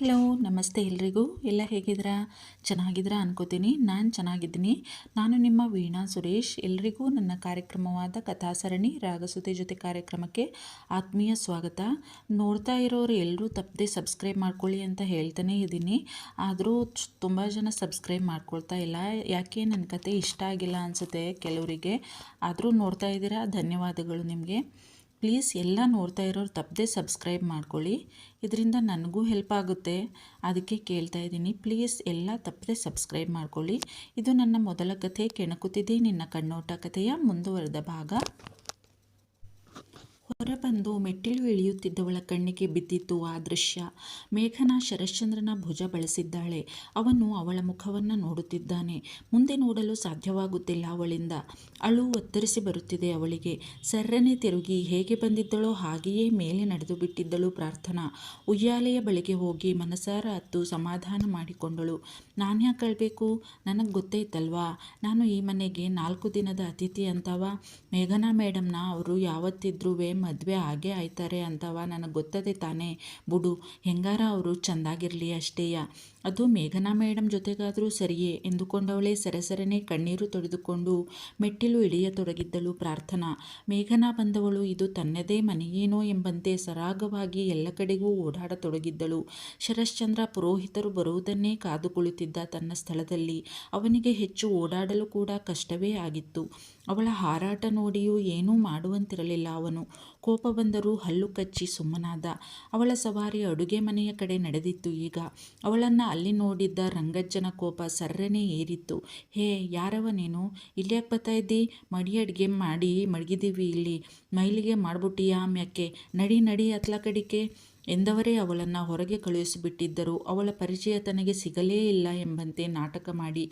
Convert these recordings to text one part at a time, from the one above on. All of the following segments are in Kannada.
ಹಲೋ ನಮಸ್ತೆ ಎಲ್ರಿಗೂ. ಎಲ್ಲ ಹೇಗಿದ್ದೀರಾ? ಚೆನ್ನಾಗಿದ್ದೀರಾ ಅನ್ಕೋತೀನಿ. ನಾನು ಚೆನ್ನಾಗಿದ್ದೀನಿ. ನಾನು ನಿಮ್ಮ ವೀಣಾ ಸುರೇಶ್. ಎಲ್ರಿಗೂ ನನ್ನ ಕಾರ್ಯಕ್ರಮವಾದ ಕಥಾಸರಣಿ ರಾಗಸುತೆ ಜೊತೆ ಕಾರ್ಯಕ್ರಮಕ್ಕೆ ಆತ್ಮೀಯ ಸ್ವಾಗತ. ನೋಡ್ತಾ ಇರೋರು ಎಲ್ಲರೂ ತಪ್ಪದೆ ಸಬ್ಸ್ಕ್ರೈಬ್ ಮಾಡ್ಕೊಳ್ಳಿ ಅಂತ ಹೇಳ್ತಾನೆ ಇದ್ದೀನಿ. ಆದರೂ ತುಂಬ ಜನ ಸಬ್ಸ್ಕ್ರೈಬ್ ಮಾಡ್ಕೊಳ್ತಾ ಇಲ್ಲ. ಯಾಕೆ ನನ್ನ ಕತೆ ಇಷ್ಟ ಆಗಿಲ್ಲ ಅನಿಸುತ್ತೆ ಕೆಲವರಿಗೆ. ಆದರೂ ನೋಡ್ತಾ ಇದ್ದೀರಾ, ಧನ್ಯವಾದಗಳು ನಿಮಗೆ. ಪ್ಲೀಸ್ ಎಲ್ಲ ನೋಡ್ತಾ ಇರೋರು ತಪ್ಪದೆ ಸಬ್ಸ್ಕ್ರೈಬ್ ಮಾಡ್ಕೊಳ್ಳಿ. ಇದರಿಂದ ನನಗೂ ಹೆಲ್ಪ್ ಆಗುತ್ತೆ, ಅದಕ್ಕೆ ಕೇಳ್ತಾ ಇದ್ದೀನಿ. ಪ್ಲೀಸ್ ಎಲ್ಲ ತಪ್ಪದೆ ಸಬ್ಸ್ಕ್ರೈಬ್ ಮಾಡ್ಕೊಳ್ಳಿ. ಇದು ನನ್ನ ಮೊದಲ ಕಥೆ, ಕೆಣಕುತ್ತಿದೆ ನಿನ್ನ ಕಣ್ಣೋಟ ಕಥೆಯ ಮುಂದುವರೆದ ಭಾಗ. ಹೊರಬಂದು ಮೆಟ್ಟಿಲು ಇಳಿಯುತ್ತಿದ್ದವಳ ಕಣ್ಣಿಗೆ ಬಿದ್ದಿತ್ತು ಆ ದೃಶ್ಯ. ಮೇಘನಾ ಶರಶ್ಚಂದ್ರನ ಭುಜ ಬಳಸಿದ್ದಾಳೆ. ಅವನು ಅವಳ ಮುಖವನ್ನು ನೋಡುತ್ತಿದ್ದಾನೆ. ಮುಂದೆ ನೋಡಲು ಸಾಧ್ಯವಾಗುತ್ತಿಲ್ಲ ಅವಳಿಂದ. ಅಳು ಒತ್ತರಿಸಿ ಬರುತ್ತಿದೆ ಅವಳಿಗೆ. ಸರ್ರನೆ ತಿರುಗಿ ಹೇಗೆ ಬಂದಿದ್ದಳೋ ಹಾಗೆಯೇ ಮೇಲೆ ನಡೆದು ಬಿಟ್ಟಿದ್ದಳು ಪ್ರಾರ್ಥನಾ. ಉಯ್ಯಾಲೆಯ ಬಳಿಗೆ ಹೋಗಿ ಮನಸಾರ ಹತ್ತು ಸಮಾಧಾನ ಮಾಡಿಕೊಂಡಳು. ನಾನ್ಯಾಕೆ ಅಳ್ಬೇಕು? ನನಗೆ ಗೊತ್ತೈತಲ್ವಾ, ನಾನು ಈ ಮನೆಗೆ 4 ದಿನದ ಅತಿಥಿ ಅಂತವ. ಮೇಘನಾ ಮೇಡಮ್ನ ಅವರು ಯಾವತ್ತಿದ್ರೂ ಮದುವೆ ಆಗೇ ಆಯ್ತಾರೆ ಅಂತವ ನನಗೆ ಗೊತ್ತದೆ ತಾನೇ. ಬುಡು, ಹೆಂಗಾರ ಅವರು ಚೆಂದಾಗಿರಲಿ ಅಷ್ಟೇಯ. ಅದು ಮೇಘನಾ ಮೇಡಮ್ ಜೊತೆಗಾದರೂ ಸರಿಯೇ ಎಂದುಕೊಂಡವಳೇ ಸರಸರನೆ ಕಣ್ಣೀರು ತೊಳೆದುಕೊಂಡು ಮೆಟ್ಟಿಲು ಇಳಿಯತೊಡಗಿದ್ದಳು ಪ್ರಾರ್ಥನಾ. ಮೇಘನಾ ಬಂದವಳು ಇದು ತನ್ನದೇ ಮನೆಯೇನೋ ಎಂಬಂತೆ ಸರಾಗವಾಗಿ ಎಲ್ಲ ಕಡೆಗೂ ಓಡಾಡತೊಡಗಿದ್ದಳು. ಶರಶ್ಚಂದ್ರ ಪುರೋಹಿತರು ಬರುವುದನ್ನೇ ಕಾದು ಕುಳಿತಿದ್ದ ತನ್ನ ಸ್ಥಳದಲ್ಲಿ ಅವನಿಗೆ ಹೆಚ್ಚು ಓಡಾಡಲು ಕೂಡ ಕಷ್ಟವೇ ಆಗಿತ್ತು. ಅವಳ ಹಾರಾಟ ನೋಡಿಯೂ ಏನೂ ಮಾಡುವಂತಿರಲಿಲ್ಲ ಅವನು. ಕೋಪ ಬಂದರೂ ಹಲ್ಲು ಕಚ್ಚಿ ಸುಮ್ಮನಾದ. ಅವಳ ಸವಾರಿ ಅಡುಗೆ ಮನೆಯ ಕಡೆ ನಡೆದಿತ್ತು ಈಗ. ಅವಳನ್ನು ಅಲ್ಲಿ ನೋಡಿದ್ದ ರಂಗಜ್ಜನ ಕೋಪ ಸರ್ರನೆ ಏರಿತ್ತು. ಹೇ, ಯಾರವ ನೀನು? ಇಲ್ಯಾಕೆ ಬರ್ತಾ ಇದ್ದಿ? ಮಡಿ ಅಡುಗೆ ಮಾಡಿ ಮಡಗಿದ್ದೀವಿ ಇಲ್ಲಿ, ಮೈಲಿಗೆ ಮಾಡ್ಬಿಟ್ಟಿಯಾ ಮ್ಯಾಕೆ? ನಡಿ ನಡಿ ಅತ್ಲ ಕಡಿಕೆ ಎಂದವರೇ ಅವಳನ್ನು ಹೊರಗೆ ಕಳುಹಿಸಿಬಿಟ್ಟಿದ್ದರು. ಅವಳ ಪರಿಚಯ ತನಗೆ ಸಿಗಲೇ ಇಲ್ಲ ಎಂಬಂತೆ ನಾಟಕ ಮಾಡಿ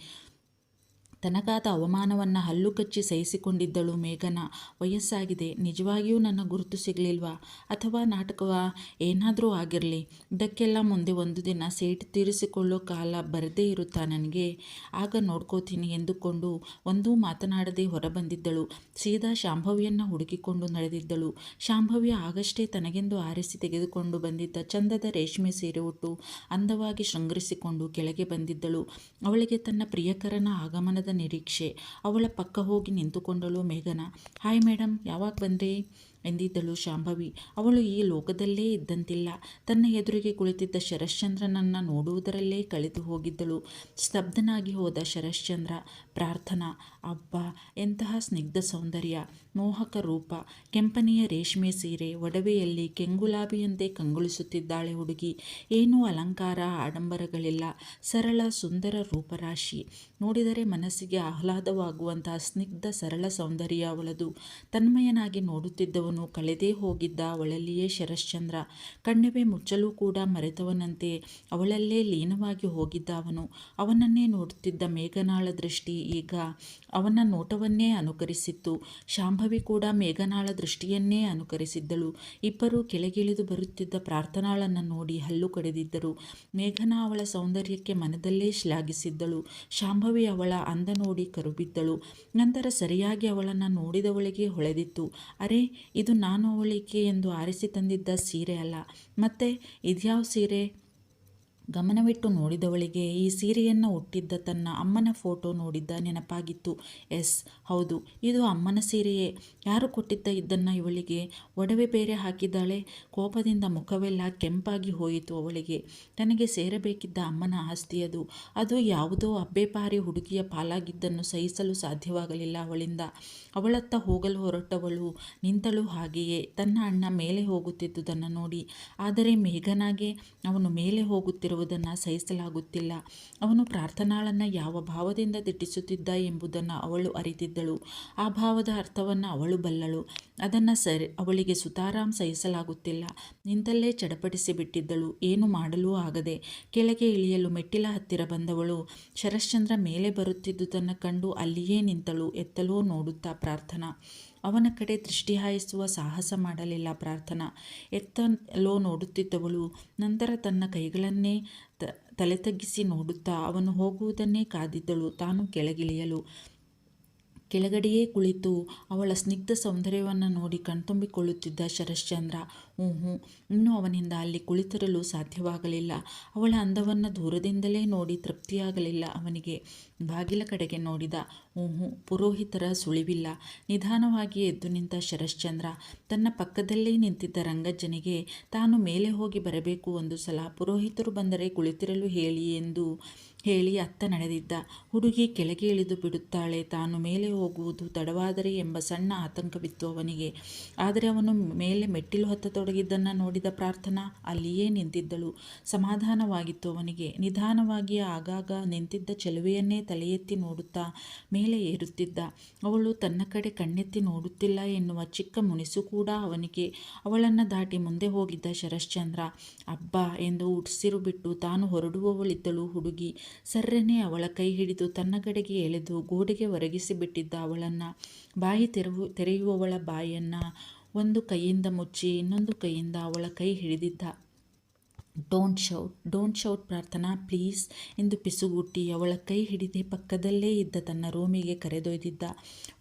ತನಗಾದ ಅವಮಾನವನ್ನು ಹಲ್ಲು ಕಚ್ಚಿ ಸಹಿಸಿಕೊಂಡಿದ್ದಳು ಮೇಘನಾ. ವಯಸ್ಸಾಗಿದೆ, ನಿಜವಾಗಿಯೂ ನನ್ನ ಗುರುತು ಸಿಗಲಿಲ್ವಾ? ಅಥವಾ ನಾಟಕವಾ? ಏನಾದರೂ ಆಗಿರಲಿ, ಇದಕ್ಕೆಲ್ಲ ಮುಂದೆ ಒಂದು ದಿನ ಸೇಟು ತೀರಿಸಿಕೊಳ್ಳೋ ಕಾಲ ಬರದೇ ಇರುತ್ತಾ ನನಗೆ? ಆಗ ನೋಡ್ಕೋತೀನಿ ಎಂದುಕೊಂಡು ಒಂದೂ ಮಾತನಾಡದೆ ಹೊರಬಂದಿದ್ದಳು. ಸೀದಾ ಶಾಂಭವಿಯನ್ನು ಹುಡುಕಿಕೊಂಡು ನಡೆದಿದ್ದಳು. ಶಾಂಭವಿ ಆಗಷ್ಟೇ ತನಗೆಂದು ಆರಿಸಿ ತೆಗೆದುಕೊಂಡು ಬಂದಿದ್ದ ಚಂದದ ರೇಷ್ಮೆ ಸೀರೆ ಉಟ್ಟು ಅಂದವಾಗಿ ಶೃಂಗರಿಸಿಕೊಂಡು ಕೆಳಗೆ ಬಂದಿದ್ದಳು. ಅವಳಿಗೆ ತನ್ನ ಪ್ರಿಯಕರನ ಆಗಮನದ ನಿರೀಕ್ಷೆ. ಅವಳ ಪಕ್ಕ ಹೋಗಿ ನಿಂತುಕೊಂಡಳು ಮೇಘನಾ. ಹಾಯ್ ಮೇಡಮ್, ಯಾವಾಗ ಬಂದ್ರಿ ಎಂದಿದ್ದಳು ಶಾಂಭವಿ. ಅವಳು ಈ ಲೋಕದಲ್ಲೇ ಇದ್ದಂತಿಲ್ಲ. ತನ್ನ ಎದುರಿಗೆ ಕುಳಿತಿದ್ದ ಶರಶ್ಚಂದ್ರನನ್ನು ನೋಡುವುದರಲ್ಲೇ ಕಳೆದು ಹೋಗಿದ್ದಳು. ಸ್ತಬ್ಧನಾಗಿ ಹೋದ ಶರಶ್ಚಂದ್ರ. ಪ್ರಾರ್ಥನಾ, ಅಬ್ಬಾ ಎಂತಹ ಸ್ನಿಗ್ಧ ಸೌಂದರ್ಯ, ಮೋಹಕ ರೂಪ. ಕೆಂಪನೆಯ ರೇಷ್ಮೆ ಸೀರೆ, ಒಡವೆಯಲ್ಲಿ ಕೆಂಗುಲಾಬಿಯಂತೆ ಕಂಗೊಳಿಸುತ್ತಿದ್ದಾಳೆ ಹುಡುಗಿ. ಏನೂ ಅಲಂಕಾರ ಆಡಂಬರಗಳಿಲ್ಲ. ಸರಳ ಸುಂದರ ರೂಪರಾಶಿ. ನೋಡಿದರೆ ಮನಸ್ಸಿಗೆ ಆಹ್ಲಾದವಾಗುವಂತಹ ಸ್ನಿಗ್ಧ ಸರಳ ಸೌಂದರ್ಯ ಅವಳದು. ತನ್ಮಯನಾಗಿ ನೋಡುತ್ತಿದ್ದವನು ಕಳೆದೇ ಹೋಗಿದ್ದ ಅವಳಲ್ಲಿಯೇ ಶರಶ್ಚಂದ್ರ. ಕಣ್ಣವೇ ಮುಚ್ಚಲು ಕೂಡ ಮರೆತವನಂತೆ ಅವಳಲ್ಲೇ ಲೀನವಾಗಿ ಹೋಗಿದ್ದ ಅವನು. ಅವನನ್ನೇ ನೋಡುತ್ತಿದ್ದ ಮೇಘನಾಳ ದೃಷ್ಟಿ ಈಗ ಅವನ ನೋಟವನ್ನೇ ಅನುಕರಿಸಿತ್ತು. ಶಾಂಭವಿ ಕೂಡ ಮೇಘನಾಳ ದೃಷ್ಟಿಯನ್ನೇ ಅನುಕರಿಸಿದ್ದಳು. ಇಬ್ಬರೂ ಕೆಳಗಿಳಿದು ಬರುತ್ತಿದ್ದ ಪ್ರಾರ್ಥನಾಳನ್ನು ನೋಡಿ ಹಲ್ಲು ಕಡಿದಿದ್ದರು. ಮೇಘನಾ ಅವಳ ಸೌಂದರ್ಯಕ್ಕೆ ಮನದಲ್ಲೇ ಶ್ಲಾಘಿಸಿದ್ದಳು. ಶಾಂಭವಿ ಅವಳ ಅಂದ ನೋಡಿ ಕರುಬಿದ್ದಳು. ನಂತರ ಸರಿಯಾಗಿ ಅವಳನ್ನು ನೋಡಿದವಳಿಗೆ ಹೊಳೆದಿತ್ತು. ಅರೆ, ಇದು ನಾನು ಅವಳಿಗೆ ಎಂದು ಆರಿಸಿ ತಂದಿದ್ದ ಸೀರೆ ಅಲ್ಲ, ಮತ್ತೆ ಇದ್ಯಾವ ಸೀರೆ? ಗಮನವಿಟ್ಟು ನೋಡಿದವಳಿಗೆ ಈ ಸೀರೆಯನ್ನು ಉಟ್ಟಿದ್ದ ತನ್ನ ಅಮ್ಮನ ಫೋಟೋ ನೋಡಿದ್ದ ನೆನಪಾಗಿತ್ತು. ಎಸ್, ಹೌದು, ಇದು ಅಮ್ಮನ ಸೀರೆಯೇ. ಯಾರು ಕೊಟ್ಟಿದ್ದ ಇದನ್ನು ಇವಳಿಗೆ? ಒಡವೆ ಬೇರೆ ಹಾಕಿದ್ದಾಳೆ. ಕೋಪದಿಂದ ಮುಖವೆಲ್ಲ ಕೆಂಪಾಗಿ ಹೋಯಿತು ಅವಳಿಗೆ. ತನಗೆ ಸೇರಬೇಕಿದ್ದ ಅಮ್ಮನ ಆಸ್ತಿ ಅದು. ಅದು ಯಾವುದೋ ಅಬ್ಬೆಪಾರಿ ಹುಡುಗಿಯ ಪಾಲಾಗಿದ್ದನ್ನು ಸಹಿಸಲು ಸಾಧ್ಯವಾಗಲಿಲ್ಲ ಅವಳಿಂದ. ಅವಳತ್ತ ಹೋಗಲು ಹೊರಟವಳು ನಿಂತಳು ಹಾಗೆಯೇ, ತನ್ನ ಅಣ್ಣ ಮೇಲೆ ಹೋಗುತ್ತಿದ್ದುದನ್ನು ನೋಡಿ. ಆದರೆ ಮೇಘನಾಗೆ ಅವನು ಮೇಲೆ ಹೋಗುತ್ತಿರುವುದನ್ನು ಸಹಿಸಲಾಗುತ್ತಿಲ್ಲ. ಅವನು ಪ್ರಾರ್ಥನಾಳನ್ನು ಯಾವ ಭಾವದಿಂದ ದಿಟ್ಟಿಸುತ್ತಿದ್ದ ಎಂಬುದನ್ನು ಅವಳು ಅರಿತಿದ್ದಳು. ಆ ಭಾವದ ಅರ್ಥವನ್ನು ಅವಳು ಬಲ್ಲಳು. ಅದನ್ನು ಅವಳಿಗೆ ಸುತಾರಾಮ್ ಸಹಿಸಲಾಗುತ್ತಿಲ್ಲ. ನಿಂತಲ್ಲೇ ಚಡಪಡಿಸಿ ಬಿಟ್ಟಿದ್ದಳು, ಏನು ಮಾಡಲೂ ಆಗದೆ. ಕೆಳಗೆ ಇಳಿಯಲು ಮೆಟ್ಟಿಲ ಹತ್ತಿರ ಬಂದವಳು ಶರಶ್ಚಂದ್ರ ಮೇಲೆ ಬರುತ್ತಿದ್ದುದನ್ನು ಕಂಡು ಅಲ್ಲಿಯೇ ನಿಂತಳು, ಎತ್ತಲೋ ನೋಡುತ್ತಾ ಪ್ರಾರ್ಥನಾ. ಅವನ ಕಡೆ ದೃಷ್ಟಿ ಹಾಯಿಸುವ ಸಾಹಸ ಮಾಡಲಿಲ್ಲ ಪ್ರಾರ್ಥನಾ. ಎತ್ತಲೋ ನೋಡುತ್ತಿದ್ದವಳು ನಂತರ ತನ್ನ ಕೈಗಳನ್ನೇ ತಲೆ ತಗ್ಗಿಸಿ ನೋಡುತ್ತಾ ಅವನು ಹೋಗುವುದನ್ನೇ ಕಾದಿದ್ದಳು, ತಾನು ಕೆಳಗಿಳಿಯಲು. ಕೆಳಗಡೆಯೇ ಕುಳಿತು ಅವಳ ಸ್ನಿಗ್ಧ ಸೌಂದರ್ಯವನ್ನು ನೋಡಿ ಕಣ್ತುಂಬಿಕೊಳ್ಳುತ್ತಿದ್ದ ಶರಶ್ಚಂದ್ರ ಹ್ಞೂ. ಇನ್ನೂ ಅವನಿಂದ ಅಲ್ಲಿ ಕುಳಿತಿರಲು ಸಾಧ್ಯವಾಗಲಿಲ್ಲ. ಅವಳ ಅಂದವನ್ನು ದೂರದಿಂದಲೇ ನೋಡಿ ತೃಪ್ತಿಯಾಗಲಿಲ್ಲ ಅವನಿಗೆ. ಬಾಗಿಲ ಕಡೆಗೆ ನೋಡಿದ. ಪುರೋಹಿತರ ಸುಳಿವಿಲ್ಲ. ನಿಧಾನವಾಗಿ ಎದ್ದು ನಿಂತ ಶರಶ್ಚಂದ್ರ ತನ್ನ ಪಕ್ಕದಲ್ಲೇ ನಿಂತಿದ್ದ ರಂಗಜ್ಜನಿಗೆ ತಾನು ಮೇಲೆ ಹೋಗಿ ಬರಬೇಕು ಒಂದು ಸಲ, ಪುರೋಹಿತರು ಬಂದರೆ ಕುಳಿತಿರಲು ಹೇಳಿ ಎಂದು ಹೇಳಿ ಅತ್ತ ನಡೆದಿದ್ದ. ಹುಡುಗಿ ಕೆಳಗೆ ಇಳಿದು ಬಿಡುತ್ತಾಳೆ, ತಾನು ಮೇಲೆ ಹೋಗುವುದು ತಡವಾದರೆ ಎಂಬ ಸಣ್ಣ ಆತಂಕವಿತ್ತು ಅವನಿಗೆ. ಆದರೆ ಅವನು ಮೇಲೆ ಮೆಟ್ಟಿಲು ಹತ್ತತೊಡಗಿದ್ದನ್ನು ನೋಡಿದ ಪ್ರಾರ್ಥನಾ ಅಲ್ಲಿಯೇ ನಿಂತಿದ್ದಳು. ಸಮಾಧಾನವಾಗಿತ್ತು ಅವನಿಗೆ. ನಿಧಾನವಾಗಿ ಆಗಾಗ ನಿಂತಿದ್ದ ಚೆಲುವೆಯನ್ನೇ ತಲೆ ಎತ್ತಿ ನೋಡುತ್ತಾ ಮೇಲೆ ಏರುತ್ತಿದ್ದ. ಅವಳು ತನ್ನ ಕಡೆ ಕಣ್ಣೆತ್ತಿ ನೋಡುತ್ತಿಲ್ಲ ಎನ್ನುವ ಚಿಕ್ಕ ಮುನಿಸು ಕೂಡ ಅವನಿಗೆ. ಅವಳನ್ನು ದಾಟಿ ಮುಂದೆ ಹೋಗಿದ್ದ ಶರಶ್ಚಂದ್ರ ಅಬ್ಬಾ ಎಂದು ಉಸಿರು ಬಿಟ್ಟು ತಾನು ಹೊರಡುವವಳಿದ್ದಳು ಹುಡುಗಿ. ಸರ್ರನೆ ಅವಳ ಕೈ ಹಿಡಿದು ತನ್ನ ಕಡೆಗೆ ಎಳೆದು ಗೋಡೆಗೆ ಒರಗಿಸಿಬಿಟ್ಟಿದ್ದ ಅವಳನ್ನು. ಬಾಯಿ ತೆರೆಯುವವಳ ಬಾಯಿಯನ್ನು ಒಂದು ಕೈಯಿಂದ ಮುಚ್ಚಿ ಇನ್ನೊಂದು ಕೈಯಿಂದ ಅವಳ ಕೈ ಹಿಡಿದಿದ್ದ. ಡೋಂಟ್ ಶೌಟ್ ಪ್ರಾರ್ಥನಾ ಪ್ಲೀಸ್ ಎಂದು ಪಿಸುಗುಟ್ಟಿ ಅವಳ ಕೈ ಹಿಡಿದೇ ಪಕ್ಕದಲ್ಲೇ ಇದ್ದ ತನ್ನ ರೂಮಿಗೆ ಕರೆದೊಯ್ದಿದ್ದ.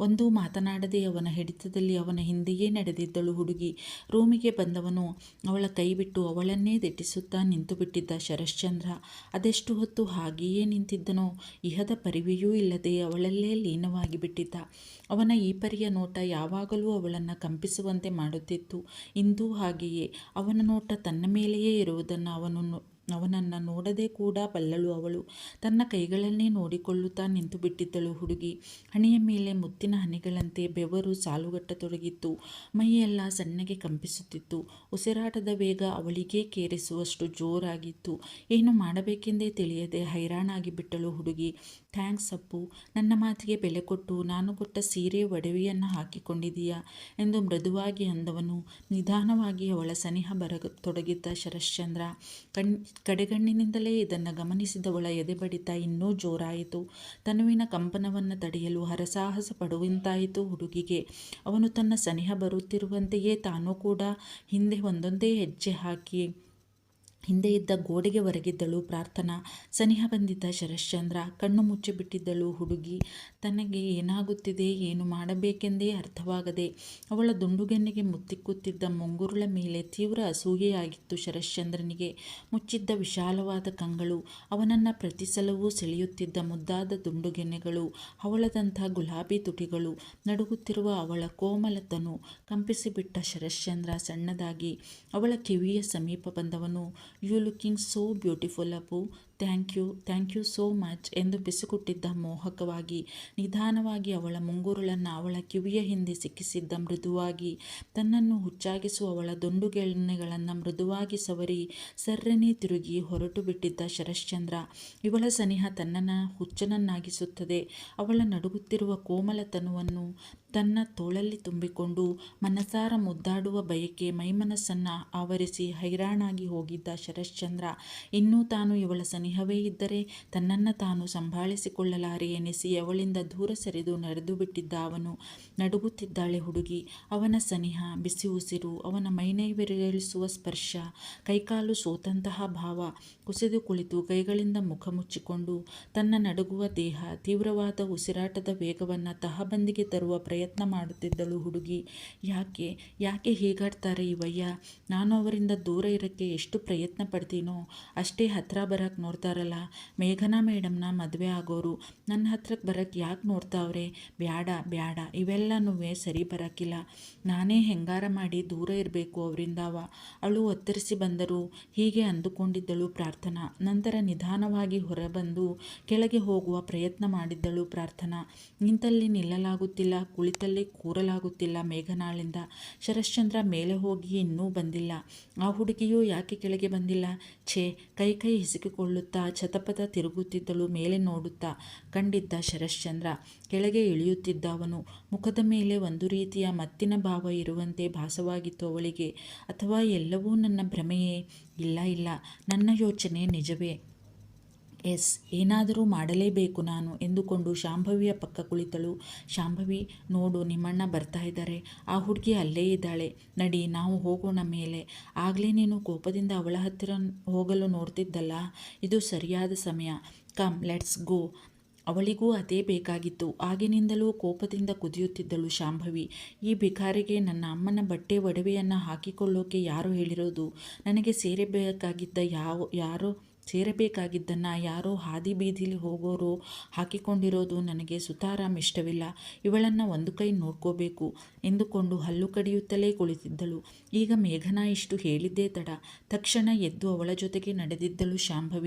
ಒಂದೂ ಮಾತನಾಡದೆ ಅವನ ಹಿಡಿತದಲ್ಲಿ ಅವನ ಹಿಂದೆಯೇ ನಡೆದಿದ್ದಳು ಹುಡುಗಿ. ರೂಮಿಗೆ ಬಂದವನು ಅವಳ ಕೈ ಬಿಟ್ಟು ಅವಳನ್ನೇ ದಿಟ್ಟಿಸುತ್ತಾ ನಿಂತುಬಿಟ್ಟಿದ್ದ ಶರಶ್ಚಂದ್ರ. ಅದೆಷ್ಟು ಹೊತ್ತು ಹಾಗೆಯೇ ನಿಂತಿದ್ದನೋ, ಇಹದ ಪರಿವೆಯೂ ಇಲ್ಲದೆ ಅವಳಲ್ಲೇ ಲೀನವಾಗಿ ಬಿಟ್ಟಿದ್ದ. ಅವನ ಈ ಪರಿಯ ನೋಟ ಯಾವಾಗಲೂ ಅವಳನ್ನು ಕಂಪಿಸುವಂತೆ ಮಾಡುತ್ತಿತ್ತು. ಇಂದೂ ಹಾಗೆಯೇ ಅವನ ನೋಟ ತನ್ನ ಮೇಲೆಯೇ ಇರುವುದನ್ನು ಅವನನ್ನು ನೋಡದೆ ಕೂಡ ಬಲ್ಲಳು ಅವಳು. ತನ್ನ ಕೈಗಳನ್ನೇ ನೋಡಿಕೊಳ್ಳುತ್ತಾ ನಿಂತು ಬಿಟ್ಟಿದ್ದಳು ಹುಡುಗಿ. ಹಣೆಯ ಮೇಲೆ ಮುತ್ತಿನ ಹನಿಗಳಂತೆ ಬೆವರು ಸಾಲುಗಟ್ಟತೊಡಗಿತ್ತು. ಮೈಯೆಲ್ಲ ಸಣ್ಣಗೆ ಕಂಪಿಸುತ್ತಿತ್ತು. ಉಸಿರಾಟದ ವೇಗ ಅವಳಿಗೇ ಕೇರಿಸುವಷ್ಟು ಜೋರಾಗಿತ್ತು. ಏನು ಮಾಡಬೇಕೆಂದೇ ತಿಳಿಯದೆ ಹೈರಾಣಾಗಿ ಬಿಟ್ಟಳು ಹುಡುಗಿ. ಥ್ಯಾಂಕ್ಸ್ ಅಪ್ಪು, ನನ್ನ ಮಾತಿಗೆ ಬೆಲೆ ಕೊಟ್ಟು ನಾನು ಕೊಟ್ಟ ಸೀರೆ ಒಡವೆಯನ್ನು ಹಾಕಿಕೊಂಡಿದೀಯಾ ಎಂದು ಮೃದುವಾಗಿ ಅಂದವನು. ನಿಧಾನವಾಗಿ ಅವಳ ಸನಿಹ ಬರತೊಡಗಿದ್ದ ಶರಶ್ಚಂದ್ರ ಕಡೆಗಣ್ಣಿನಿಂದಲೇ ಇದನ್ನು ಗಮನಿಸಿದವಳ ಎದೆ ಬಡಿತ ಇನ್ನೂ ಜೋರಾಯಿತು. ತನುವಿನ ಕಂಪನವನ್ನು ತಡೆಯಲು ಹರಸಾಹಸ ಪಡುವಂತಾಯಿತು ಹುಡುಗಿಗೆ. ಅವನು ತನ್ನ ಸನಿಹ ಬರುತ್ತಿರುವಂತೆಯೇ ತಾನೂ ಕೂಡ ಹಿಂದೆ ಒಂದೊಂದೇ ಹೆಜ್ಜೆ ಹಾಕಿ ಹಿಂದೆ ಇದ್ದ ಗೋಡೆಗೆ ಒರಗಿದ್ದಳು ಪ್ರಾರ್ಥನಾ. ಸನಿಹ ಬಂದಿದ್ದ ಶರಶ್ಚಂದ್ರ ಕಣ್ಣು ಮುಚ್ಚಿಬಿಟ್ಟಿದ್ದಳು ಹುಡುಗಿ. ತನಗೆ ಏನಾಗುತ್ತಿದೆ, ಏನು ಮಾಡಬೇಕೆಂದೇ ಅರ್ಥವಾಗದೆ. ಅವಳ ದುಂಡುಗೆನ್ನೆಗೆ ಮುತ್ತಿಕ್ಕುತ್ತಿದ್ದ ಮುಂಗುರುಳ ಮೇಲೆ ತೀವ್ರ ಅಸೂಯೆಯಾಗಿತ್ತು ಶರಶ್ಚಂದ್ರನಿಗೆ. ಮುಚ್ಚಿದ್ದ ವಿಶಾಲವಾದ ಕಂಗಳು, ಅವನನ್ನು ಪ್ರತಿ ಸಲವೂ ಸೆಳೆಯುತ್ತಿದ್ದ ಮುದ್ದಾದ ದುಂಡುಗೆನ್ನೆಗಳು, ಹವಳದಂಥ ಗುಲಾಬಿ ತುಟಿಗಳು, ನಡುಗುತ್ತಿರುವ ಅವಳ ಕೋಮಲತನು. ಕಂಪಿಸಿಬಿಟ್ಟ ಶರಶ್ಚಂದ್ರ ಸಣ್ಣದಾಗಿ ಅವಳ ಕಿವಿಯ ಸಮೀಪ ಬಂದವನು. You looking so beautiful Appu, thank you so much ಎಂದು ಬಿಸುಗುಟ್ಟಿದ್ದ ಮೋಹಕವಾಗಿ. ನಿಧಾನವಾಗಿ ಅವಳ ಮುಂಗುರುಳನ್ನು ಅವಳ ಕಿವಿಯ ಹಿಂದೆ ಸಿಕ್ಕಿಸಿದ್ದ ಮೃದುವಾಗಿ. ತನ್ನನ್ನು ಹುಚ್ಚಾಗಿಸುವ ಅವಳ ದುಂಡುಗೆಣ್ಣೆಗಳನ್ನು ಮೃದುವಾಗಿ ಸವರಿ ಸರ್ರನೆ ತಿರುಗಿ ಹೊರಟು ಬಿಟ್ಟಿದ್ದ ಶರಶ್ಚಂದ್ರ. ಇವಳ ಸನಿಹ ತನ್ನನ್ನು ಹುಚ್ಚನನ್ನಾಗಿಸುತ್ತದೆ. ಅವಳ ನಡುಗುತ್ತಿರುವ ಕೋಮಲತನುವನ್ನು ತನ್ನ ತೋಳಲ್ಲಿ ತುಂಬಿಕೊಂಡು ಮನಸಾರ ಮುದ್ದಾಡುವ ಬಯಕೆ ಮೈಮನಸ್ಸನ್ನು ಆವರಿಸಿ ಹೈರಾಣಾಗಿ ಹೋಗಿದ್ದ ಶರಶ್ಚಂದ್ರ. ಇನ್ನೂ ತಾನು ಇವಳ ಸನಿಹವೇ ಇದ್ದರೆ ತನ್ನನ್ನು ತಾನು ಸಂಭಾಳಿಸಿಕೊಳ್ಳಲಾರೆ ಎನಿಸಿ ಅವಳಿಂದ ದೂರ ಸರಿದು ನಡೆದು ಬಿಟ್ಟಿದ್ದ ಅವನು. ನಡುಗುತ್ತಿದ್ದಾಳೆ ಹುಡುಗಿ. ಅವನ ಸನಿಹ, ಬಿಸಿ ಉಸಿರು, ಅವನ ಮೈನವಿರೇಳಿಸುವ ಸ್ಪರ್ಶ, ಕೈಕಾಲು ಸೋತಂತಹ ಭಾವ. ಕುಸಿದು ಕುಳಿತು ಕೈಗಳಿಂದ ಮುಖ ಮುಚ್ಚಿಕೊಂಡು ತನ್ನ ನಡುಗುವ ದೇಹ, ತೀವ್ರವಾದ ಉಸಿರಾಟದ ವೇಗವನ್ನು ತಹಬಂದಿಗೆ ತರುವ ಪ್ರಯತ್ನ ಮಾಡುತ್ತಿದ್ದಳು ಹುಡುಗಿ. ಯಾಕೆ ಹೀಗಾಡ್ತಾರೆ ಇವಯ್ಯ? ನಾನು ಅವರಿಂದ ದೂರ ಇರೋಕ್ಕೆ ಎಷ್ಟು ಪ್ರಯತ್ನ ಪಡ್ತೀನೋ ಅಷ್ಟೇ ಹತ್ರ ಬರಕ್ಕೆ ನೋಡ್ತಾರಲ್ಲ. ಮೇಘನಾ ಮೇಡಮ್ನ ಮದುವೆ ಆಗೋರು ನನ್ನ ಹತ್ರಕ್ಕೆ ಬರೋಕ್ಕೆ ಯಾಕೆ ನೋಡ್ತಾವ್ರೆ? ಬ್ಯಾಡ ಇವೆಲ್ಲನೂ ಸರಿ ಬರೋಕ್ಕಿಲ್ಲ. ನಾನೇ ಹೆಂಗಾರ ಮಾಡಿ ದೂರ ಇರಬೇಕು ಅವರಿಂದವ. ಅಳು ಒತ್ತರಿಸಿ ಬಂದರು. ಹೀಗೆ ಅಂದುಕೊಂಡಿದ್ದಳು ಪ್ರಾರ್ಥನಾ. ನಂತರ ನಿಧಾನವಾಗಿ ಹೊರಬಂದು ಕೆಳಗೆ ಹೋಗುವ ಪ್ರಯತ್ನ ಮಾಡಿದ್ದಳು ಪ್ರಾರ್ಥನಾ. ನಿಂತಲ್ಲಿ ನಿಲ್ಲಲಾಗುತ್ತಿಲ್ಲ, ಕುಳಿತಲ್ಲಿ ಕೂರಲಾಗುತ್ತಿಲ್ಲ ಮೇಘನಾಳಿಂದ. ಶರಶ್ಚಂದ್ರ ಮೇಲೆ ಹೋಗಿ ಇನ್ನೂ ಬಂದಿಲ್ಲ. ಆ ಹುಡುಗಿಯೂ ಯಾಕೆ ಕೆಳಗೆ ಬಂದಿಲ್ಲ? ಛೇ, ಕೈ ಹಿಸುಕಿಕೊಳ್ಳುತ್ತಾ ಚತಪಥ ತಿರುಗುತ್ತಿದ್ದಳು ಮೇಲೆ ನೋಡುತ್ತಾ. ಕಂಡಿದ್ದ ಶರಶ್ಚಂದ್ರ ಕೆಳಗೆ ಇಳಿಯುತ್ತಿದ್ದ ಅವನು. ಮುಖದ ಮೇಲೆ ಒಂದು ರೀತಿಯ ಮತ್ತಿನ ಭಾವ ಇರುವಂತೆ ಭಾಸವಾಗಿತ್ತು ಅವಳಿಗೆ. ಅಥವಾ ಎಲ್ಲವೂ ನನ್ನ ಭ್ರಮೆಯೇ? ಇಲ್ಲ, ನನ್ನ ಯೋಚನೆ ನಿಜವೇ. ಎಸ್, ಏನಾದರೂ ಮಾಡಲೇಬೇಕು ನಾನು ಎಂದುಕೊಂಡು ಶಾಂಭವಿಯ ಪಕ್ಕ ಕುಳಿತಳು. ಶಾಂಭವಿ, ನೋಡು, ನಿಮ್ಮಣ್ಣ ಬರ್ತಾ ಇದ್ದಾರೆ. ಆ ಹುಡುಗಿ ಅಲ್ಲೇ ಇದ್ದಾಳೆ. ನಡಿ, ನಾವು ಹೋಗೋಣ ಮೇಲೆ. ಆಗಲೇ ನೀನು ಕೋಪದಿಂದ ಅವಳ ಹತ್ತಿರ ಹೋಗಲು ನೋಡ್ತಿದ್ದಲ್ಲ, ಇದು ಸರಿಯಾದ ಸಮಯ. Come, let's go. ಅವಳಿಗೂ ಅದೇ ಬೇಕಾಗಿತ್ತು. ಆಗಿನಿಂದಲೂ ಕೋಪದಿಂದ ಕುದಿಯುತ್ತಿದ್ದಳು ಶಾಂಭವಿ. ಈ ಭಿಕಾರಿಗೆ ನನ್ನ ಅಮ್ಮನ ಬಟ್ಟೆ ಒಡವೆಯನ್ನು ಹಾಕಿಕೊಳ್ಳೋಕೆ ಯಾರು ಹೇಳಿರೋದು? ನನಗೆ ಸೇರಬೇಕಾಗಿದ್ದನ್ನು ಯಾರೋ ಹಾದಿ ಬೀದಿಲಿ ಹೋಗೋರು ಹಾಕಿಕೊಂಡಿರೋದು ನನಗೆ ಸುತಾರಾಮ್ ಇಷ್ಟವಿಲ್ಲ. ಇವಳನ್ನು ಒಂದು ಕೈ ನೋಡ್ಕೋಬೇಕು ಎಂದುಕೊಂಡು ಹಲ್ಲು ಕಡಿಯುತ್ತಲೇ ಕುಳಿತಿದ್ದಳು. ಈಗ ಮೇಘನಾ ಇಷ್ಟು ಹೇಳಿದ್ದೇ ತಡ. ತಕ್ಷಣ ಎದ್ದು ಅವಳ ಜೊತೆಗೆ ನಡೆದಿದ್ದಳು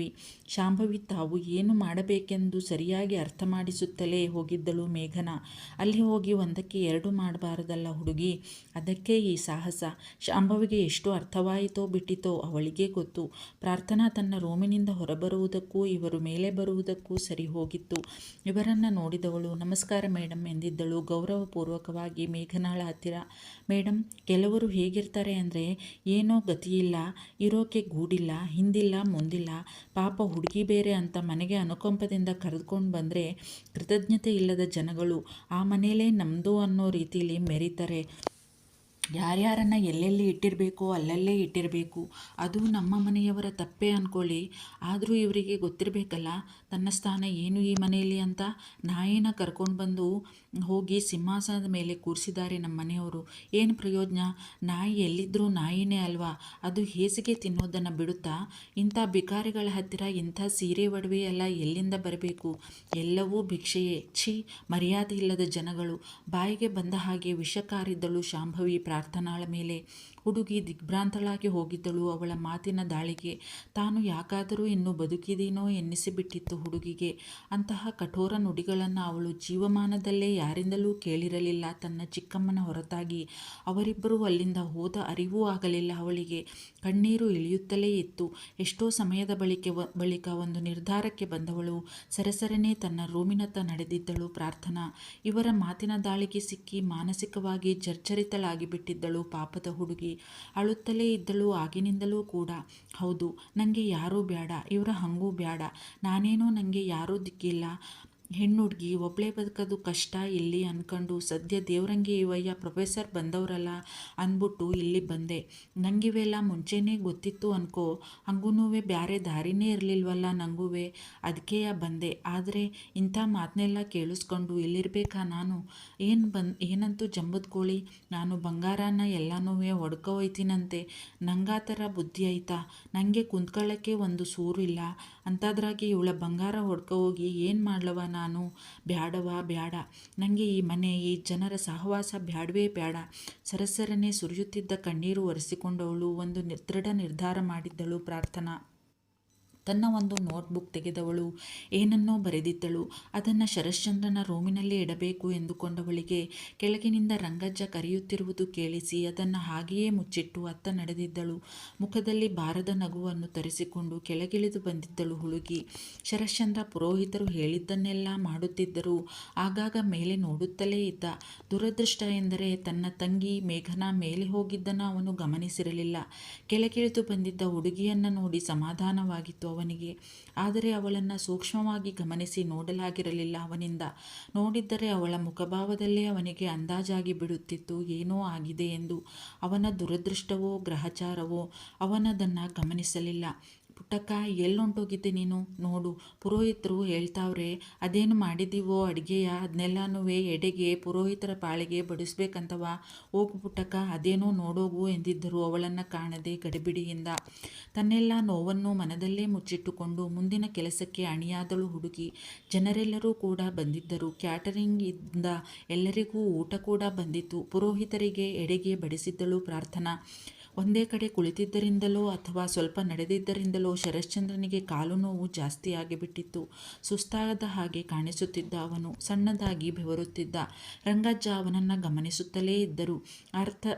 ಶಾಂಭವಿ ತಾವು ಏನು ಮಾಡಬೇಕೆಂದು ಸರಿಯಾಗಿ ಅರ್ಥ ಮಾಡಿಸುತ್ತಲೇ ಹೋಗಿದ್ದಳು ಮೇಘನಾ. ಅಲ್ಲಿ ಹೋಗಿ ಒಂದಕ್ಕೆ ಎರಡು ಮಾಡಬಾರದಲ್ಲ ಹುಡುಗಿ, ಅದಕ್ಕೆ ಈ ಸಾಹಸ. ಶಾಂಭವಿಗೆ ಎಷ್ಟು ಅರ್ಥವಾಯಿತೋ ಬಿಟ್ಟಿತೋ ಅವಳಿಗೆ ಗೊತ್ತು. ಪ್ರಾರ್ಥನಾ ತನ್ನ ರೂಮಿನಿಂದ ಹೊರಬರುವುದಕ್ಕೂ ಇವರು ಮೇಲೆ ಬರುವುದಕ್ಕೂ ಸರಿ ಹೋಗಿತ್ತು. ಇವರನ್ನು ನೋಡಿದವಳು ನಮಸ್ಕಾರ ಮೇಡಮ್ ಎಂದಿದ್ದಳು ಗೌರವಪೂರ್ವಕವಾಗಿ ಮೇಘನಾಳ ಹತ್ತಿರ. ಮೇಡಮ್, ಕೆಲವರು ಹೇಗಿರ್ತಾರೆ ಅಂದರೆ ಏನೋ ಗತಿಯಿಲ್ಲ, ಇರೋಕೆ ಗೂಡಿಲ್ಲ, ಹಿಂದಿಲ್ಲ ಮುಂದಿಲ್ಲ, ಪಾಪ ಹುಡುಗಿ ಬೇರೆ ಅಂತ ಮನೆಗೆ ಅನುಕಂಪದಿಂದ ಕರೆದುಕೊಂಡು ಬಂದರೆ ಕೃತಜ್ಞತೆ ಇಲ್ಲದ ಜನಗಳು ಆ ಮನೆಯಲ್ಲೇ ನಮ್ಮದು ಅನ್ನೋ ರೀತಿಯಲ್ಲಿ ಮೆರೀತಾರೆ. ಯಾರ್ಯಾರನ್ನು ಎಲ್ಲೆಲ್ಲಿ ಇಟ್ಟಿರಬೇಕೋ ಅಲ್ಲಲ್ಲೇ ಇಟ್ಟಿರಬೇಕು. ಅದು ನಮ್ಮ ಮನೆಯವರ ತಪ್ಪೇ ಅಂದ್ಕೊಳ್ಳಿ, ಆದರೂ ಇವರಿಗೆ ಗೊತ್ತಿರಬೇಕಲ್ಲ ತನ್ನ ಸ್ಥಾನ ಏನು ಈ ಮನೆಯಲ್ಲಿ ಅಂತ. ನಾಯಿನ ಕರ್ಕೊಂಡು ಬಂದು ಹೋಗಿ ಸಿಂಹಾಸನದ ಮೇಲೆ ಕೂರಿಸಿದ್ದಾರೆ ನಮ್ಮ ಮನೆಯವರು. ಏನು ಪ್ರಯೋಜನ? ನಾಯಿ ಎಲ್ಲಿದ್ದರೂ ನಾಯಿನೇ ಅಲ್ವಾ? ಅದು ಹೇಸಿಗೆ ತಿನ್ನೋದನ್ನು ಬಿಡುತ್ತಾ? ಇಂಥ ಭಿಕಾರಿಗಳ ಹತ್ತಿರ ಇಂಥ ಸೀರೆ ಒಡವೆ ಎಲ್ಲ ಎಲ್ಲಿಂದ ಬರಬೇಕು? ಎಲ್ಲವೂ ಭಿಕ್ಷೆಯೇ. ಛೀ, ಮರ್ಯಾದೆ ಇಲ್ಲದ ಜನಗಳು. ಬಾಯಿಗೆ ಬಂದ ಹಾಗೆ ವಿಷಕಾರಿದ್ದಳು ಶಾಂಭವಿ ಪ್ರಾರ್ಥನಾಳ ಮೇಲೆ. ಹುಡುಗಿ ದಿಗ್ಭ್ರಾಂತಳಾಗಿ ಹೋಗಿದ್ದಳು ಅವಳ ಮಾತಿನ ದಾಳಿಗೆ. ತಾನು ಯಾಕಾದರೂ ಇನ್ನೂ ಬದುಕಿದೀನೋ ಎನ್ನಿಸಿಬಿಟ್ಟಿತ್ತು ಹುಡುಗಿಗೆ. ಅಂತಹ ಕಠೋರ ನುಡಿಗಳನ್ನು ಅವಳು ಜೀವಮಾನದಲ್ಲೇ ಯಾರಿಂದಲೂ ಕೇಳಿರಲಿಲ್ಲ ತನ್ನ ಚಿಕ್ಕಮ್ಮನ ಹೊರತಾಗಿ. ಅವರಿಬ್ಬರೂ ಅಲ್ಲಿಂದ ಹೋದ ಅರಿವೂ ಆಗಲಿಲ್ಲ ಅವಳಿಗೆ. ಕಣ್ಣೀರು ಇಳಿಯುತ್ತಲೇ ಇತ್ತು. ಎಷ್ಟೋ ಸಮಯದ ಬಳಿಕ ಒಂದು ನಿರ್ಧಾರಕ್ಕೆ ಬಂದವಳು ಸರಸರನೆ ತನ್ನ ರೂಮಿನತ್ತ ನಡೆದಿದ್ದಳು ಪ್ರಾರ್ಥನಾ. ಇವರ ಮಾತಿನ ದಾಳಿಗೆ ಸಿಕ್ಕಿ ಮಾನಸಿಕವಾಗಿ ಜರ್ಜರಿತಳಾಗಿ ಬಿಟ್ಟಿದ್ದಳು ಪಾಪದ ಹುಡುಗಿ. ಅಳುತ್ತಲೇ ಇದ್ದಳು ಆಗಿನಿಂದಲೂ ಕೂಡ. ಹೌದು, ನನಗೆ ಯಾರೂ ಬೇಡ, ಇವರ ಹಂಗೂ ಬೇಡ, ನಾನೇನೋ ನನಗೆ ಯಾರೂ ದಿಕ್ಕಿಲ್ಲ, ಹೆಣ್ಣುಡ್ಗಿ ಒಬ್ಬಳೇ ಬದುಕೋದು ಕಷ್ಟ ಇಲ್ಲಿ ಅಂದ್ಕೊಂಡು ಸದ್ಯ ದೇವ್ರಂಗೆ ಇವಯ್ಯ ಪ್ರೊಫೆಸರ್ ಬಂದವರಲ್ಲ ಅಂದ್ಬಿಟ್ಟು ಇಲ್ಲಿ ಬಂದೆ. ನನಗಿವೆಲ್ಲ ಮುಂಚೆನೇ ಗೊತ್ತಿತ್ತು ಅನ್ಕೋ, ಹಂಗೂ ಬ್ಯಾರೆ ದಾರಿನೇ ಇರಲಿಲ್ವಲ್ಲ ನನಗೂ, ಅದಕ್ಕೆಯ ಬಂದೆ. ಆದರೆ ಇಂಥ ಮಾತನ್ನೆಲ್ಲ ಕೇಳಿಸ್ಕೊಂಡು ಇಲ್ಲಿರ್ಬೇಕಾ ನಾನು? ಏನಂತೂ ಜಂಬದ ಕೋಳಿ, ನಾನು ಬಂಗಾರನ ಎಲ್ಲನೂ ಹೊಡ್ಕೊಯ್ತೀನಂತೆ. ನಂಗೆ ಆ ಥರ ಬುದ್ಧಿ ಆಯ್ತಾ? ನನಗೆ ಕುಂತ್ಕೊಳ್ಳೋಕ್ಕೆ ಒಂದು ಸೂರು ಇಲ್ಲ, ಅಂಥದ್ರಾಗಿ ಇವಳ ಬಂಗಾರ ಹೊಡ್ಕೊ ಹೋಗಿ ಏನು ಮಾಡ್ಲವ ನಾನು? ಬ್ಯಾಡವಾ ಬ್ಯಾಡ, ನನಗೆ ಈ ಮನೆ ಈ ಜನರ ಸಹವಾಸ ಬ್ಯಾಡವೇ ಬೇಡ. ಸರಸರನೆ ಸುರಿಯುತ್ತಿದ್ದ ಕಣ್ಣೀರು ಒರೆಸಿಕೊಂಡವಳು ಒಂದು ದೃಢ ನಿರ್ಧಾರ ಮಾಡಿದ್ದಳು ಪ್ರಾರ್ಥನಾ. ತನ್ನ ಒಂದು ನೋಟ್ಬುಕ್ ತೆಗೆದವಳು ಏನನ್ನೋ ಬರೆದಿದ್ದಳು. ಅದನ್ನು ಶರಶ್ಚಂದ್ರನ ರೂಮಿನಲ್ಲಿ ಇಡಬೇಕು ಎಂದುಕೊಂಡವಳಿಗೆ ಕೆಳಗಿನಿಂದ ರಂಗಜ್ಜ ಕರೆಯುತ್ತಿರುವುದು ಕೇಳಿಸಿ ಅದನ್ನು ಹಾಗೆಯೇ ಮುಚ್ಚಿಟ್ಟು ಅತ್ತ ನಡೆದಿದ್ದಳು. ಮುಖದಲ್ಲಿ ಬಾರದ ನಗುವನ್ನು ತರಿಸಿಕೊಂಡು ಕೆಳಗಿಳಿದು ಬಂದಿದ್ದಳು ಹುಡುಗಿ. ಶರಶ್ಚಂದ್ರ ಪುರೋಹಿತರು ಹೇಳಿದ್ದನ್ನೆಲ್ಲ ಮಾಡುತ್ತಿದ್ದರೂ ಆಗಾಗ ಮೇಲೆ ನೋಡುತ್ತಲೇ ಇದ್ದ. ದುರದೃಷ್ಟ ಎಂದರೆ ತನ್ನ ತಂಗಿ ಮೇಘನಾ ಮೇಲೆ ಹೋಗಿದ್ದನ್ನು ಅವನು ಗಮನಿಸಿರಲಿಲ್ಲ. ಕೆಳಗಿಳಿದು ಬಂದಿದ್ದ ಹುಡುಗಿಯನ್ನು ನೋಡಿ ಸಮಾಧಾನವಾಗಿತ್ತು ಅವನಿಗೆ. ಆದರೆ ಅವಳನ್ನು ಸೂಕ್ಷ್ಮವಾಗಿ ಗಮನಿಸಿ ನೋಡಲಾಗಿರಲಿಲ್ಲ ಅವನಿಂದ. ನೋಡಿದ್ದರೆ ಅವಳ ಮುಖಭಾವದಲ್ಲೇ ಅವನಿಗೆ ಅಂದಾಜಾಗಿ ಬಿಡುತ್ತಿತ್ತು ಏನೋ ಆಗಿದೆ ಎಂದು. ಅವನ ದುರದೃಷ್ಟವೋ ಗ್ರಹಚಾರವೋ ಅವನದನ್ನು ಗಮನಿಸಲಿಲ್ಲ. ಪುಟ್ಟಕ್ಕ, ಎಲ್ಲೊಂಟೋಗಿದ್ದೆ ನೀನು? ನೋಡು, ಪುರೋಹಿತರು ಹೇಳ್ತಾವ್ರೆ, ಅದೇನು ಮಾಡಿದ್ದೀವೋ ಅಡುಗೆಯ ಅದನ್ನೆಲ್ಲನೂ ಎಡೆಗೆ ಪುರೋಹಿತರ ಪಾಳಿಗೆ ಬಡಿಸ್ಬೇಕಂತವ. ಹೋಗು ಪುಟ್ಟಕ್ಕ, ಅದೇನೋ ನೋಡೋಗು ಎಂದಿದ್ದರು ಅವಳನ್ನು ಕಾಣದೆ ಗಡಿಬಿಡಿಯಿಂದ. ತನ್ನೆಲ್ಲ ನೋವನ್ನು ಮನದಲ್ಲೇ ಮುಚ್ಚಿಟ್ಟುಕೊಂಡು ಮುಂದಿನ ಕೆಲಸಕ್ಕೆ ಅಣಿಯಾದಳು ಹುಡುಗಿ. ಜನರೆಲ್ಲರೂ ಕೂಡ ಬಂದಿದ್ದರು. ಕ್ಯಾಟರಿಂಗ್ ಇಂದ ಎಲ್ಲರಿಗೂ ಊಟ ಕೂಡ ಬಂದಿತ್ತು. ಪುರೋಹಿತರಿಗೆ ಎಡೆಗೆ ಬಡಿಸಿದ್ದಳು ಪ್ರಾರ್ಥನಾ. ಒಂದೇ ಕಡೆ ಕುಳಿತಿದ್ದರಿಂದಲೋ ಅಥವಾ ಸ್ವಲ್ಪ ನಡೆದಿದ್ದರಿಂದಲೋ ಶರಶ್ಚಂದ್ರನಿಗೆ ಕಾಲು ನೋವು ಜಾಸ್ತಿ ಆಗಿಬಿಟ್ಟಿತ್ತು. ಸುಸ್ತಾದ ಹಾಗೆ ಕಾಣಿಸುತ್ತಿದ್ದ ಅವನು. ಸಣ್ಣದಾಗಿ ಬೆವರುತ್ತಿದ್ದ. ರಂಗಜ್ಜ ಅವನನ್ನು ಗಮನಿಸುತ್ತಲೇ ಇದ್ದರು.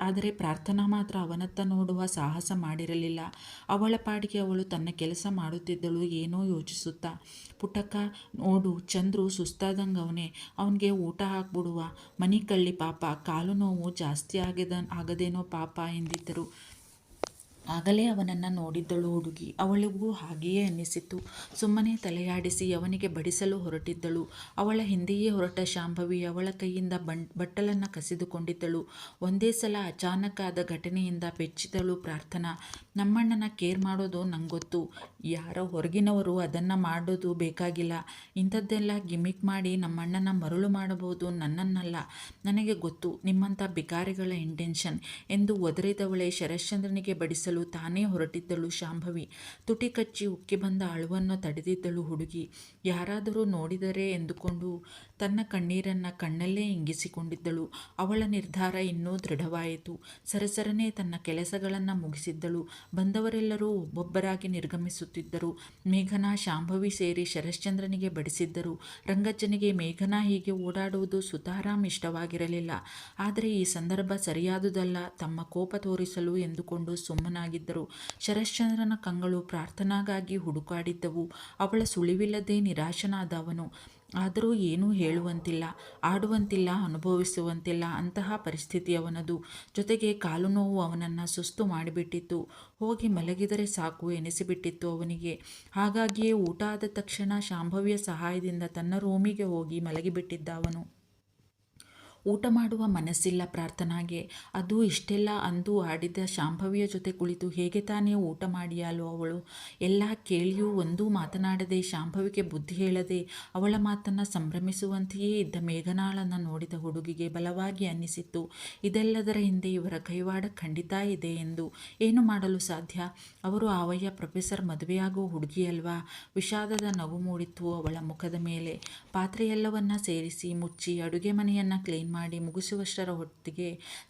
ಆದರೆ ಪ್ರಾರ್ಥನಾ ಮಾತ್ರ ಅವನತ್ತ ನೋಡುವ ಸಾಹಸ ಮಾಡಿರಲಿಲ್ಲ. ಅವಳ ಪಾಡಿಗೆ ಅವಳು ತನ್ನ ಕೆಲಸ ಮಾಡುತ್ತಿದ್ದಳು, ಏನೋ ಯೋಚಿಸುತ್ತಾ. ಪುಟ್ಟಕ್ಕ, ನೋಡು, ಚಂದ್ರು ಸುಸ್ತಾದಂಗವನೇ, ಅವನಿಗೆ ಊಟ ಹಾಕ್ಬಿಡುವ. ಮನಿ ಕಳ್ಳಿ ಪಾಪ, ಕಾಲು ನೋವು ಜಾಸ್ತಿ ಆಗದೇನೋ ಪಾಪ ಎಂದಿದ್ದರು. ಆಗಲೇ ಅವನನ್ನು ನೋಡಿದ್ದಳು ಹುಡುಗಿ. ಅವಳಿಗೂ ಹಾಗೆಯೇ ಅನ್ನಿಸಿತು. ಸುಮ್ಮನೆ ತಲೆಯಾಡಿಸಿ ಅವನಿಗೆ ಬಡಿಸಲು ಹೊರಟಿದ್ದಳು. ಅವಳ ಹಿಂದೆಯೇ ಹೊರಟ ಶಾಂಭವಿ ಅವಳ ಕೈಯಿಂದ ಬಟ್ಟಲನ್ನು ಕಸಿದುಕೊಂಡಿದ್ದಳು. ಒಂದೇ ಸಲ ಅಚಾನಕ್ಕಾದ ಘಟನೆಯಿಂದ ಬೆಚ್ಚಿದಳು ಪ್ರಾರ್ಥನಾ. ನಮ್ಮಣ್ಣನ ಕೇರ್ ಮಾಡೋದು ನಂಗೊತ್ತು. ಯಾರೋ ಹೊರಗಿನವರು ಅದನ್ನು ಮಾಡೋದು ಬೇಕಾಗಿಲ್ಲ. ಇಂಥದ್ದೆಲ್ಲ ಗಿಮಿಕ್ ಮಾಡಿ ನಮ್ಮಣ್ಣನ ಮರುಳು ಮಾಡಬಹುದು, ನನ್ನನ್ನಲ್ಲ. ನನಗೆ ಗೊತ್ತು ನಿಮ್ಮಂಥ ಬಿಕಾರಿಗಳ ಇಂಟೆನ್ಷನ್ ಎಂದು ಒದರಿದವಳೆ ಶರಶ್ಚಂದ್ರನಿಗೆ ಬಡಿಸಲು ತಾನೇ ಹೊರಟಿದ್ದಳು ಶಾಂಭವಿ. ತುಟಿ ಕಚ್ಚಿ ಉಕ್ಕಿ ಬಂದ ಅಳುವನ್ನು ತಡೆದಿದ್ದಳು ಹುಡುಗಿ. ಯಾರಾದರೂ ನೋಡಿದರೆ ಎಂದುಕೊಂಡು ತನ್ನ ಕಣ್ಣೀರನ್ನು ಕಣ್ಣಲ್ಲೇ ಇಂಗಿಸಿಕೊಂಡಿದ್ದಳು. ಅವಳ ನಿರ್ಧಾರ ಇನ್ನೂ ದೃಢವಾಯಿತು. ಸರಸರನೆ ತನ್ನ ಕೆಲಸಗಳನ್ನು ಮುಗಿಸಿದ್ದಳು. ಬಂದವರೆಲ್ಲರೂ ಒಬ್ಬೊಬ್ಬರಾಗಿ ನಿರ್ಗಮಿಸುತ್ತಿದ್ದರು. ಮೇಘನಾ ಶಾಂಭವಿ ಸೇರಿ ಶರಶ್ಚಂದ್ರನಿಗೆ ಬಡಿಸಿದ್ದರು. ರಂಗಜ್ಜನಿಗೆ ಮೇಘನಾ ಹೀಗೆ ಓಡಾಡುವುದು ಸುತಾರಾಮ್ ಇಷ್ಟವಾಗಿರಲಿಲ್ಲ. ಆದರೆ ಈ ಸಂದರ್ಭ ಸರಿಯಾದುದಲ್ಲ ತಮ್ಮ ಕೋಪ ತೋರಿಸಲು ಎಂದುಕೊಂಡು ಸುಮ್ಮನಾಗಿದ್ದರು. ಶರಶ್ಚಂದ್ರನ ಕಂಗಳು ಪ್ರಾರ್ಥನಾಗಾಗಿ ಹುಡುಕಾಡಿದ್ದವು. ಅವಳ ಸುಳಿವಿಲ್ಲದೆ ನಿರಾಶನಾದ ಅವನು. ಆದರೂ ಏನೂ ಹೇಳುವಂತಿಲ್ಲ, ಆಡುವಂತಿಲ್ಲ, ಅನುಭವಿಸುವಂತಿಲ್ಲ. ಅಂತಹ ಪರಿಸ್ಥಿತಿ ಅವನದು. ಜೊತೆಗೆ ಕಾಲು ನೋವು ಅವನನ್ನು ಸುಸ್ತು ಮಾಡಿಬಿಟ್ಟಿತ್ತು. ಹೋಗಿ ಮಲಗಿದರೆ ಸಾಕು ಎನಿಸಿಬಿಟ್ಟಿತ್ತು ಅವನಿಗೆ. ಹಾಗಾಗಿಯೇ ಊಟ ಆದ ತಕ್ಷಣ ಶಾಂಭವಿಯ ಸಹಾಯದಿಂದ ತನ್ನ ರೂಮಿಗೆ ಹೋಗಿ ಮಲಗಿಬಿಟ್ಟಿದ್ದ ಅವನು. ಊಟ ಮಾಡುವ ಮನಸ್ಸಿಲ್ಲ ಪ್ರಾರ್ಥನಾಗೆ. ಅದು ಇಷ್ಟೆಲ್ಲ ಅಂದು ಆಡಿದ ಶಾಂಭವಿಯ ಜೊತೆ ಕುಳಿತು ಹೇಗೆ ತಾನೇ ಊಟ ಮಾಡಿಯಾಲು ಅವಳು. ಎಲ್ಲ ಕೇಳಿಯೂ ಒಂದೂ ಮಾತನಾಡದೆ ಶಾಂಭವಿಗೆ ಬುದ್ಧಿ ಹೇಳದೆ ಅವಳ ಮಾತನ್ನು ಸಂಭ್ರಮಿಸುವಂತೆಯೇ ಇದ್ದ ಮೇಘನಾಳನ್ನು ನೋಡಿದ ಹುಡುಗಿಗೆ ಬಲವಾಗಿ ಅನ್ನಿಸಿತ್ತು, ಇದೆಲ್ಲದರ ಹಿಂದೆ ಇವರ ಕೈವಾಡ ಖಂಡಿತ ಇದೆ ಎಂದು. ಏನು ಮಾಡಲು ಸಾಧ್ಯ? ಅವರು ಆವಯ್ಯ ಪ್ರೊಫೆಸರ್ ಮದುವೆಯಾಗುವ ಹುಡುಗಿಯಲ್ವಾ? ವಿಷಾದದ ನಗು ಮೂಡಿತ್ತು ಅವಳ ಮುಖದ ಮೇಲೆ. ಪಾತ್ರೆಯೆಲ್ಲವನ್ನ ಸೇರಿಸಿ ಮುಚ್ಚಿ ಅಡುಗೆ ಮನೆಯನ್ನು ಕ್ಲೀನ್ ಮಾಡಿ ಮುಗಿಸುವಷ್ಟರ ಹೊತ್ತಿಗೆ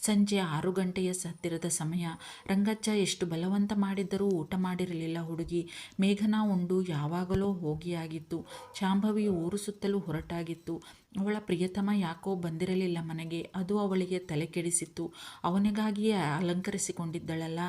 ಸಂಜೆ 6 ಗಂಟೆಯ ಹತ್ತಿರದ ಸಮಯ. ರಂಗಜ್ಜ ಎಷ್ಟು ಬಲವಂತ ಮಾಡಿದ್ದರೂ ಊಟ ಮಾಡಿರಲಿಲ್ಲ ಹುಡುಗಿ. ಮೇಘನಾ ಉಂಡು ಯಾವಾಗಲೋ ಹೋಗಿಯಾಗಿತ್ತು. ಶಾಂಭವಿ ಊರು ಸುತ್ತಲೂ ಹೊರಟಾಗಿತ್ತು. ಅವಳ ಪ್ರಿಯತಮ ಯಾಕೋ ಬಂದಿರಲಿಲ್ಲ ಮನೆಗೆ. ಅದು ಅವಳಿಗೆ ತಲೆ ಕೆಡಿಸಿತ್ತು. ಅವನಿಗಾಗಿಯೇ ಅಲಂಕರಿಸಿಕೊಂಡಿದ್ದಳಲ್ಲ,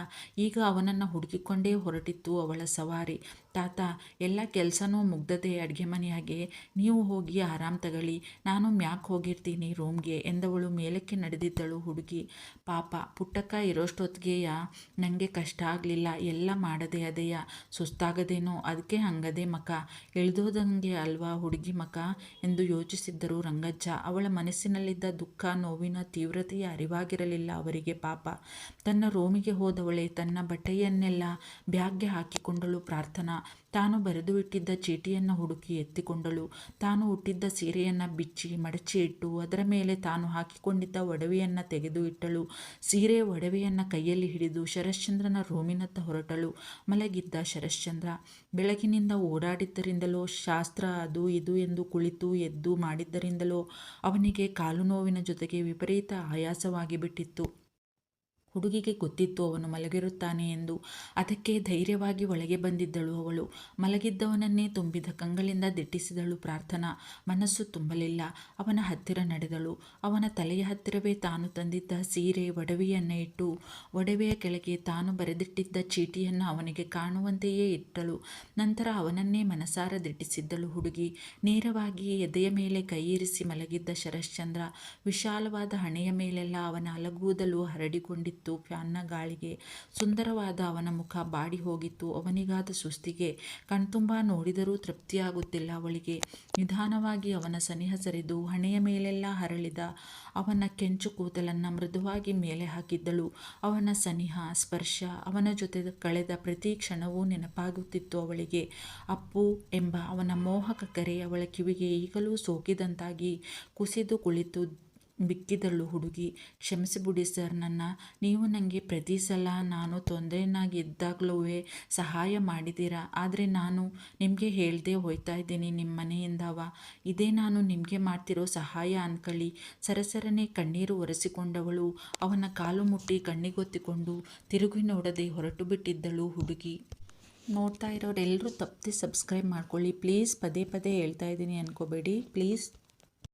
ಈಗ ಅವನನ್ನು ಹುಡುಕಿಕೊಂಡೇ ಹೊರಟಿತ್ತು ಅವಳ ಸವಾರಿ. ತಾತ, ಎಲ್ಲ ಕೆಲಸನೂ ಮುಗ್ದದೆ ಅಡುಗೆ ಮನೆಯಾಗೆ, ನೀವು ಹೋಗಿ ಆರಾಮ್ ತಗೊಳ್ಳಿ, ನಾನು ಮ್ಯಾಕ್ ಹೋಗಿರ್ತೀನಿ ರೂಮ್ಗೆ ಎಂದವಳು ಮೇಲಕ್ಕೆ ನಡೆದಿದ್ದಳು ಹುಡುಗಿ. ಪಾಪ ಪುಟ್ಟಕ್ಕ ಇರೋಷ್ಟೊತ್ತಿಗೆಯ ನನಗೆ ಕಷ್ಟ ಆಗಲಿಲ್ಲ, ಎಲ್ಲ ಮಾಡದೆ ಅದೇಯ, ಸುಸ್ತಾಗದೇನೋ, ಅದಕ್ಕೆ ಹಂಗದೆ ಮಕ, ಎಳ್ದೋದಂಗೆ ಅಲ್ವಾ ಹುಡುಗಿ ಮಕ ಎಂದು ಯೋಚಿಸಿದ್ದರು ರಂಗಜ್ಜ. ಅವಳ ಮನಸ್ಸಿನಲ್ಲಿದ್ದ ದುಃಖ ನೋವಿನ ತೀವ್ರತೆಯ ಅರಿವಾಗಿರಲಿಲ್ಲ ಅವರಿಗೆ ಪಾಪ. ತನ್ನ ರೂಮಿಗೆ ಹೋದವಳೆ ತನ್ನ ಬಟ್ಟೆಯನ್ನೆಲ್ಲ ಬ್ಯಾಗ್ಗೆ ಹಾಕಿಕೊಂಡಳು ಪ್ರಾರ್ಥನಾ. ತಾನು ಬರೆದು ಇಟ್ಟಿದ್ದ ಚೀಟಿಯನ್ನು ಹುಡುಕಿ ಎತ್ತಿಕೊಂಡಳು. ತಾನು ಹುಟ್ಟಿದ್ದ ಸೀರೆಯನ್ನು ಬಿಚ್ಚಿ ಮಡಚಿ ಇಟ್ಟು ಅದರ ಮೇಲೆ ತಾನು ಹಾಕಿಕೊಂಡಿದ್ದ ಒಡವೆಯನ್ನು ತೆಗೆದು ಇಟ್ಟಳು. ಸೀರೆ ಒಡವೆಯನ್ನು ಕೈಯಲ್ಲಿ ಹಿಡಿದು ಶರಶ್ಚಂದ್ರನ ರೂಮಿನತ್ತ ಹೊರಟಳು. ಮಲಗಿದ್ದ ಶರಶ್ಚಂದ್ರ. ಬೆಳಗಿನಿಂದ ಓಡಾಡಿದ್ದರಿಂದಲೋ, ಶಾಸ್ತ್ರ ಅದು ಇದು ಎಂದು ಕುಳಿತು ಎದ್ದು ಮಾಡಿದ್ದರಿಂದಲೋ ಅವನಿಗೆ ಕಾಲು ನೋವಿನ ಜೊತೆಗೆ ವಿಪರೀತ ಆಯಾಸವಾಗಿ ಬಿಟ್ಟಿತ್ತು. ಹುಡುಗಿಗೆ ಗೊತ್ತಿತ್ತು ಅವನು ಮಲಗಿರುತ್ತಾನೆ ಎಂದು. ಅದಕ್ಕೆ ಧೈರ್ಯವಾಗಿ ಒಳಗೆ ಬಂದಿದ್ದಳು ಅವಳು. ಮಲಗಿದ್ದವನನ್ನೇ ತುಂಬಿದ ಕಂಗಳಿಂದ ದಿಟ್ಟಿಸಿದಳು ಪ್ರಾರ್ಥನಾ. ಮನಸ್ಸು ತುಂಬಲಿಲ್ಲ. ಅವನ ಹತ್ತಿರ ನಡೆದಳು. ಅವನ ತಲೆಯ ಹತ್ತಿರವೇ ತಾನು ತಂದಿದ್ದ ಸೀರೆ ಒಡವೆಯನ್ನು ಇಟ್ಟು ಒಡವೆಯ ಕೆಳಗೆ ತಾನು ಬರೆದಿಟ್ಟಿದ್ದ ಚೀಟಿಯನ್ನು ಅವನಿಗೆ ಕಾಣುವಂತೆಯೇ ಇಟ್ಟಳು. ನಂತರ ಅವನನ್ನೇ ಮನಸಾರ ದಿಟ್ಟಿಸಿದ್ದಳು ಹುಡುಗಿ. ನೇರವಾಗಿ ಎದೆಯ ಮೇಲೆ ಕೈಯಿರಿಸಿ ಮಲಗಿದ್ದ ಶರಶ್ಚಂದ್ರ. ವಿಶಾಲವಾದ ಹಣೆಯ ಮೇಲೆಲ್ಲ ಅವನ ಅಲಗೂದಲು ಹರಡಿಕೊಂಡಿತ್ತು ಫ್ಯಾನ್ನ ಗಾಳಿಗೆ. ಸುಂದರವಾದ ಅವನ ಮುಖ ಬಾಡಿ ಹೋಗಿತ್ತು ಅವನಿಗಾದ ಸುಸ್ತಿಗೆ. ಕಣ್ತುಂಬ ನೋಡಿದರೂ ತೃಪ್ತಿಯಾಗುತ್ತಿಲ್ಲ ಅವಳಿಗೆ. ನಿಧಾನವಾಗಿ ಅವನ ಸನಿಹ ಸರಿದು ಹಣೆಯ ಮೇಲೆಲ್ಲ ಹರಳಿದ ಅವನ ಕೆಂಚು ಕೂದಲನ್ನು ಮೃದುವಾಗಿ ಮೇಲೆ ಹಾಕಿದ್ದಳು. ಅವನ ಸನಿಹ, ಸ್ಪರ್ಶ, ಅವನ ಜೊತೆ ಕಳೆದ ಪ್ರತಿ ಕ್ಷಣವೂ ನೆನಪಾಗುತ್ತಿತ್ತು ಅವಳಿಗೆ. ಅಪ್ಪು ಎಂಬ ಅವನ ಮೋಹಕ ಕರೆ ಅವಳ ಕಿವಿಗೆ ಈಗಲೂ ಸೋಕಿದಂತಾಗಿ ಕುಸಿದು ಕುಳಿತು ಬಿಕ್ಕಿದಳು ಹುಡುಗಿ. ಕ್ಷಮಿಸಿಬಿಡಿ ಸರ್ ನನ್ನ. ನೀವು ನನಗೆ ಪ್ರತಿ ಸಲ ನಾನು ತೊಂದರೆನಾಗಿದ್ದಾಗಲೂ ಸಹಾಯ ಮಾಡಿದ್ದೀರಾ. ಆದರೆ ನಾನು ನಿಮಗೆ ಹೇಳ್ದೆ ಹೋಯ್ತಾ ಇದ್ದೀನಿ ನಿಮ್ಮ ಮನೆಯಿಂದವ. ಇದೇ ನಾನು ನಿಮಗೆ ಮಾಡ್ತಿರೋ ಸಹಾಯ ಅಂದ್ಕೊಳ್ಳಿ. ಸರಸರನೆ ಕಣ್ಣೀರು ಒರೆಸಿಕೊಂಡವಳು ಅವನ ಕಾಲು ಮುಟ್ಟಿ ಕಣ್ಣಿಗೊತ್ತಿಕೊಂಡು ತಿರುಗಿ ನೋಡದೆ ಹೊರಟು ಬಿಟ್ಟಿದ್ದಳು ಹುಡುಗಿ. ನೋಡ್ತಾ ಇರೋರೆಲ್ಲರೂ ತಪ್ಪದೆ ಸಬ್ಸ್ಕ್ರೈಬ್ ಮಾಡ್ಕೊಳ್ಳಿ ಪ್ಲೀಸ್. ಪದೇ ಪದೇ ಹೇಳ್ತಾ ಇದ್ದೀನಿ ಅನ್ಕೋಬೇಡಿ ಪ್ಲೀಸ್.